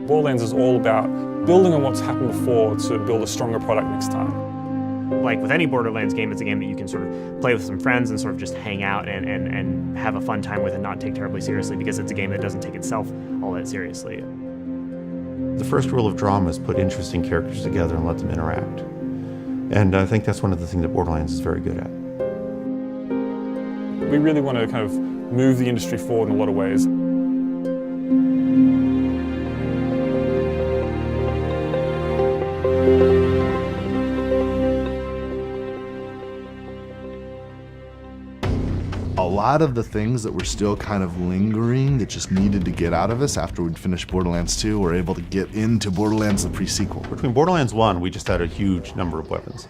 Borderlands is all about building on what's happened before to build a stronger product next time. Like with any Borderlands game, it's a game that you can sort of play with some friends and sort of just hang out and have a fun time with and not take terribly seriously, because it's a game that doesn't take itself all that seriously. The first rule of drama is put interesting characters together and let them interact. And I think that's one of the things that Borderlands is very good at. We really want to kind of move the industry forward in a lot of ways. A lot of the things that were still kind of lingering that just needed to get out of us after we'd finished Borderlands 2 were able to get into Borderlands the pre-sequel. Between Borderlands 1, we just had a huge number of weapons.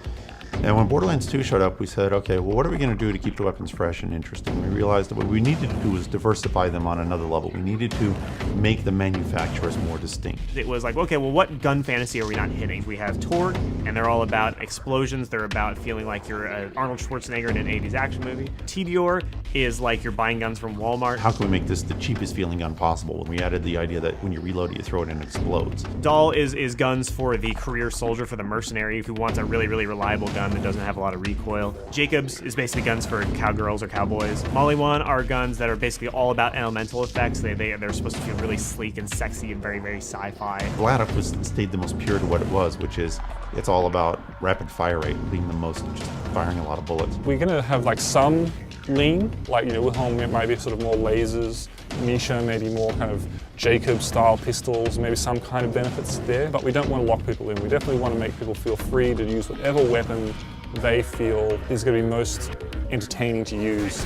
And when Borderlands 2 showed up, we said, okay, well, what are we going to do to keep the weapons fresh and interesting? We realized that what we needed to do was diversify them on another level. We needed to make the manufacturers more distinct. It was like, okay, well, what gun fantasy are we not hitting? We have Torg, and they're all about explosions. They're about feeling like you're Arnold Schwarzenegger in an 80s action movie. Tediore is like you're buying guns from Walmart. How can we make this the cheapest feeling gun possible? We added the idea that when you reload it, you throw it and it explodes. Dahl is guns for the career soldier, for the mercenary who wants a really, really reliable gun that doesn't have a lot of recoil. Jacobs is basically guns for cowgirls or cowboys. Molly 1 are guns that are basically all about elemental effects. They're supposed to feel really sleek and sexy and very, very sci-fi. Vlad stayed the most pure to what it was, which is it's all about rapid fire rate, being the most, just firing a lot of bullets. We're going to have like some lean, like, Wilhelm, it might be sort of more lasers, Misha maybe more kind of Jacob-style pistols, maybe some kind of benefits there, but we don't want to lock people in. We definitely want to make people feel free to use whatever weapon they feel is going to be most entertaining to use.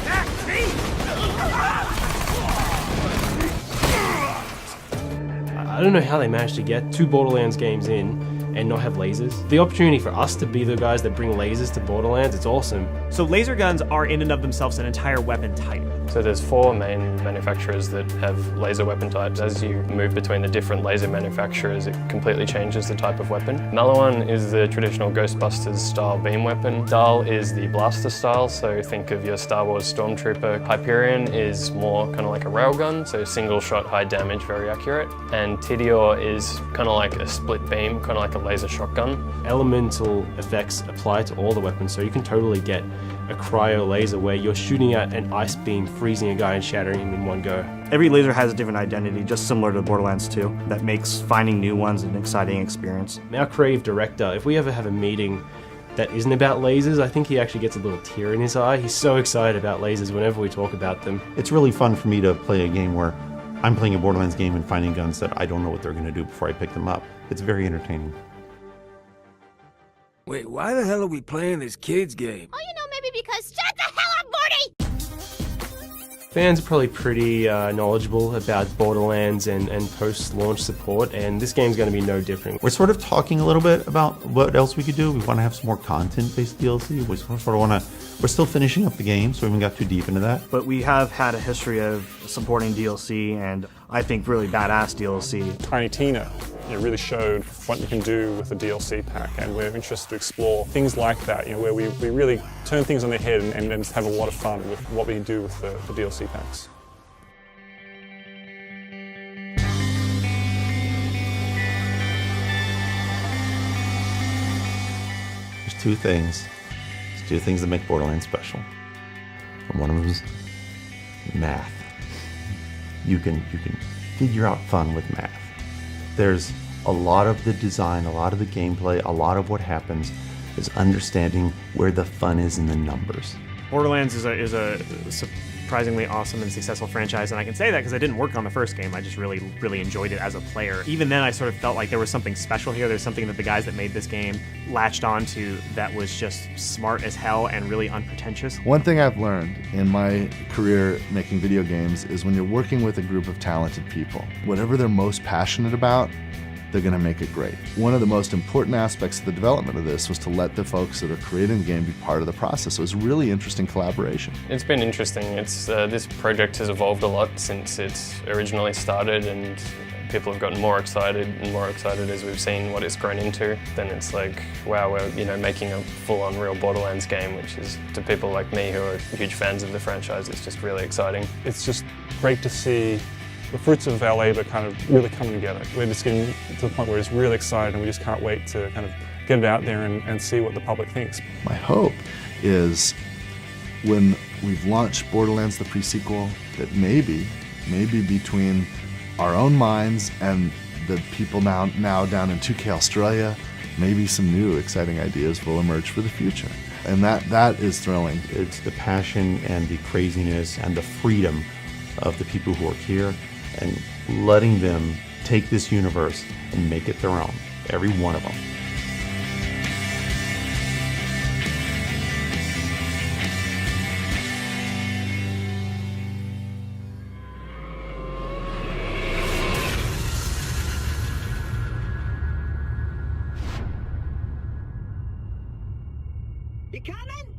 I don't know how they managed to get 2 Borderlands games in and not have lasers. The opportunity for us to be the guys that bring lasers to Borderlands, it's awesome. So laser guns are in and of themselves an entire weapon type. So there's 4 main manufacturers that have laser weapon types. As you move between the different laser manufacturers, it completely changes the type of weapon. Maliwan is the traditional Ghostbusters style beam weapon. Dahl is the blaster style, so think of your Star Wars Stormtrooper. Hyperion is more kind of like a railgun, so single shot, high damage, very accurate. And Tediore is kind of like a split beam, kind of like a laser shotgun. Elemental effects apply to all the weapons, so you can totally get a cryo laser where you're shooting at an ice beam, freezing a guy and shattering him in one go. Every laser has a different identity, just similar to Borderlands 2. That makes finding new ones an exciting experience. Our creative director, if we ever have a meeting that isn't about lasers, I think he actually gets a little tear in his eye. He's so excited about lasers whenever we talk about them. It's really fun for me to play a game where I'm playing a Borderlands game and finding guns that I don't know what they're going to do before I pick them up. It's very entertaining. Wait, why the hell are we playing this kids game? Oh, maybe because shut the hell up, Morty! Fans are probably pretty knowledgeable about Borderlands and post-launch support, and this game's going to be no different. We're sort of talking a little bit about what else we could do. We want to have some more content-based DLC. We sort of want to. We're still finishing up the game, so we haven't got too deep into that. But we have had a history of supporting DLC, and I think really badass DLC. Tiny Tina really showed what you can do with the DLC pack, and we're interested to explore things like that, where we really turn things on their head and just have a lot of fun with what we can do with the DLC packs. There's 2 things. There's 2 things that make Borderlands special. And one of them is math. You can figure out fun with math. There's a lot of the design, a lot of the gameplay, a lot of what happens is understanding where the fun is in the numbers. Borderlands is a surprisingly awesome and successful franchise, and I can say that because I didn't work on the first game. I just really, really enjoyed it as a player. Even then, I sort of felt like there was something special here. There's something that the guys that made this game latched onto that was just smart as hell and really unpretentious. One thing I've learned in my career making video games is when you're working with a group of talented people, whatever they're most passionate about, they're going to make it great. One of the most important aspects of the development of this was to let the folks that are creating the game be part of the process. So it was really interesting collaboration. It's been interesting. This project has evolved a lot since it originally started, and people have gotten more excited as we've seen what it's grown into. Then it's like, wow, we're making a full-on real Borderlands game, which is, to people like me who are huge fans of the franchise, it's just really exciting. It's just great to see the fruits of our labour kind of really coming together. We're just getting to the point where it's really excited and we just can't wait to kind of get it out there and see what the public thinks. My hope is when we've launched Borderlands the pre-sequel, that maybe between our own minds and the people now down in 2K Australia, maybe some new exciting ideas will emerge for the future. And that is thrilling. It's the passion and the craziness and the freedom of the people who work here and letting them take this universe and make it their own, every one of them. You coming?